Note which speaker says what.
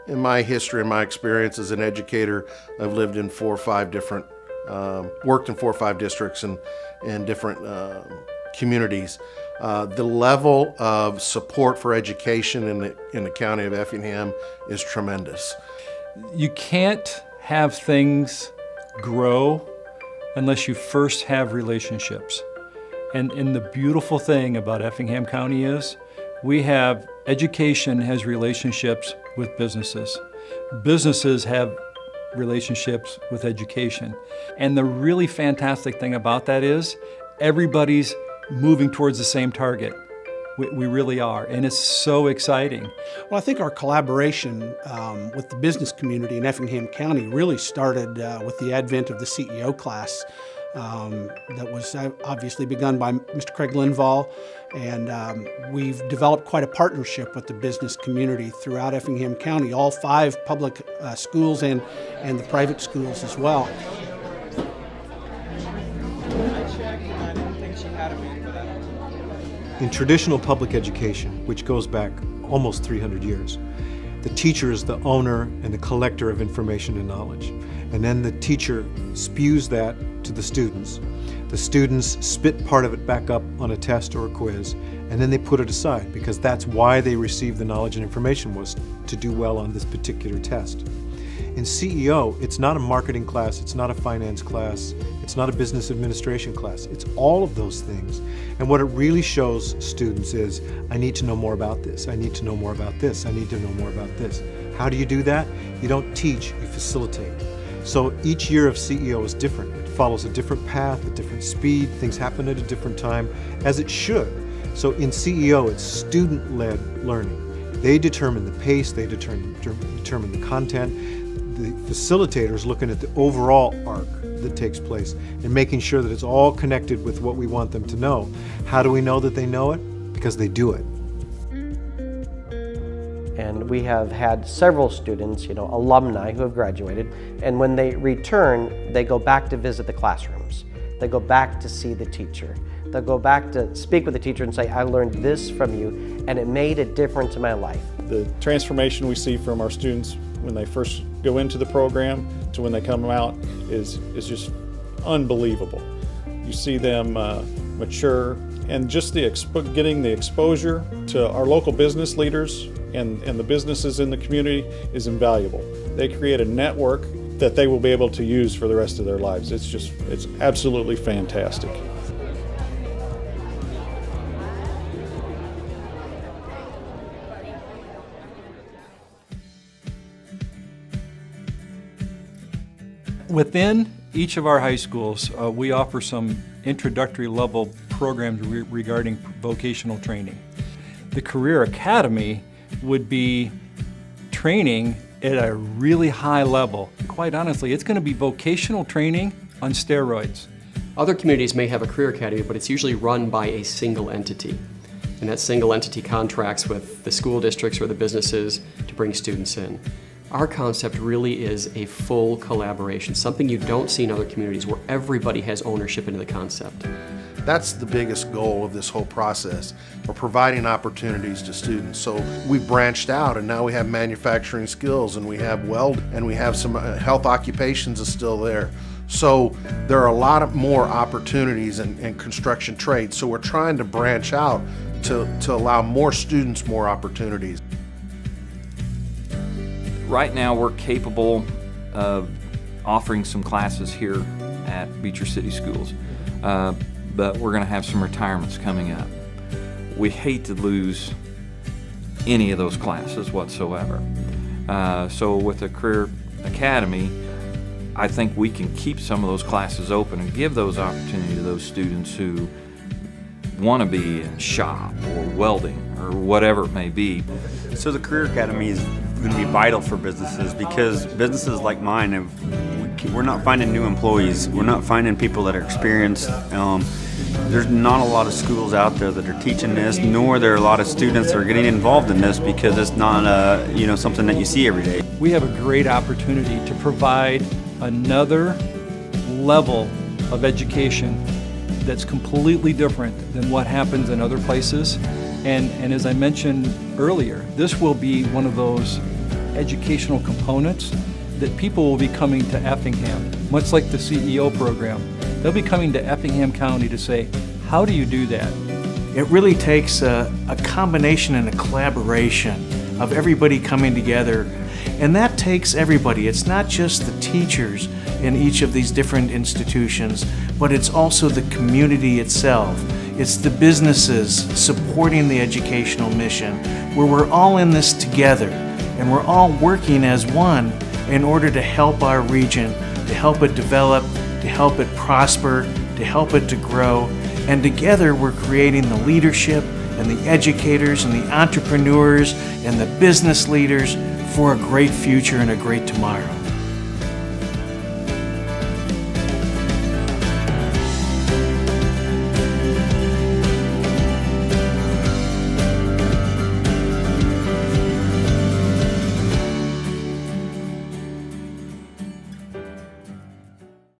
Speaker 1: In my history and my experience as an educator, I've lived in worked in 4 or 5 districts and different communities. The level of support for education in the county of Effingham is tremendous.
Speaker 2: You can't have things grow unless you first have relationships. And the beautiful thing about Effingham County is education has relationships with businesses. Businesses have relationships with education. And the really fantastic thing about that is everybody's moving towards the same target. We really are, and it's so exciting.
Speaker 3: Well, I think our collaboration with the business community in Effingham County really started with the advent of the CEO class that was obviously begun by Mr. Craig Linval, and we've developed quite a partnership with the business community throughout Effingham County, all 5 public schools and the private schools as well.
Speaker 4: In traditional public education, which goes back almost 300 years, the teacher is the owner and the collector of information and knowledge. And then the teacher spews that to the students. The students spit part of it back up on a test or a quiz, and then they put it aside because that's why they received the knowledge and information, was to do well on this particular test. In CEO, it's not a marketing class, it's not a finance class, it's not a business administration class. It's all of those things. And what it really shows students is, I need to know more about this, I need to know more about this, I need to know more about this. How do you do that? You don't teach, you facilitate. So each year of CEO is different. It follows a different path, a different speed, things happen at a different time, as it should. So in CEO, it's student-led learning. They determine the pace, they determine the content. The facilitators looking at the overall arc that takes place and making sure that it's all connected with what we want them to know. How do we know that they know it? Because they do it.
Speaker 5: And we have had several students, alumni who have graduated, and when they return, they go back to visit the classrooms. They go back to see the teacher. They'll go back to speak with the teacher and say, I learned this from you, and it made a difference in my life.
Speaker 6: The transformation we see from our students when they first go into the program to when they come out is just unbelievable. You see them mature, and just getting the exposure to our local business leaders and the businesses in the community is invaluable. They create a network that they will be able to use for the rest of their lives. It's absolutely fantastic.
Speaker 2: Within each of our high schools, we offer some introductory level programs regarding vocational training. The Career Academy would be training at a really high level. Quite honestly, it's going to be vocational training on steroids.
Speaker 7: Other communities may have a career academy, but it's usually run by a single entity. And that single entity contracts with the school districts or the businesses to bring students in. Our concept really is a full collaboration, something you don't see in other communities where everybody has ownership into the concept.
Speaker 1: That's the biggest goal of this whole process. We're providing opportunities to students. So we've branched out, and now we have manufacturing skills, and we have welding, and we have some health occupations is still there. So there are a lot of more opportunities in construction trades. So we're trying to branch out to allow more students more opportunities.
Speaker 8: Right now we're capable of offering some classes here at Beecher City Schools, but we're going to have some retirements coming up. We hate to lose any of those classes whatsoever. So with the Career Academy, I think we can keep some of those classes open and give those opportunities to those students who want to be in shop or welding or whatever it may be.
Speaker 9: So the Career Academy is going to be vital for businesses, because businesses like mine, we're not finding new employees. We're not finding people that are experienced. There's not a lot of schools out there that are teaching this, nor are there a lot of students that are getting involved in this, because it's not something that you see every day.
Speaker 2: We have a great opportunity to provide another level of education that's completely different than what happens in other places. And as I mentioned earlier, this will be one of those educational components that people will be coming to Effingham, much like the CEO program. They'll be coming to Effingham County to say, how do you do that?
Speaker 10: It really takes a combination and a collaboration of everybody coming together, and that takes everybody. It's not just the teachers in each of these different institutions, but it's also the community itself. It's the businesses supporting the educational mission, where we're all in this together and we're all working as one in order to help our region, to help it develop, to help it prosper, to help it to grow. And together we're creating the leadership and the educators and the entrepreneurs and the business leaders for a great future and a great tomorrow.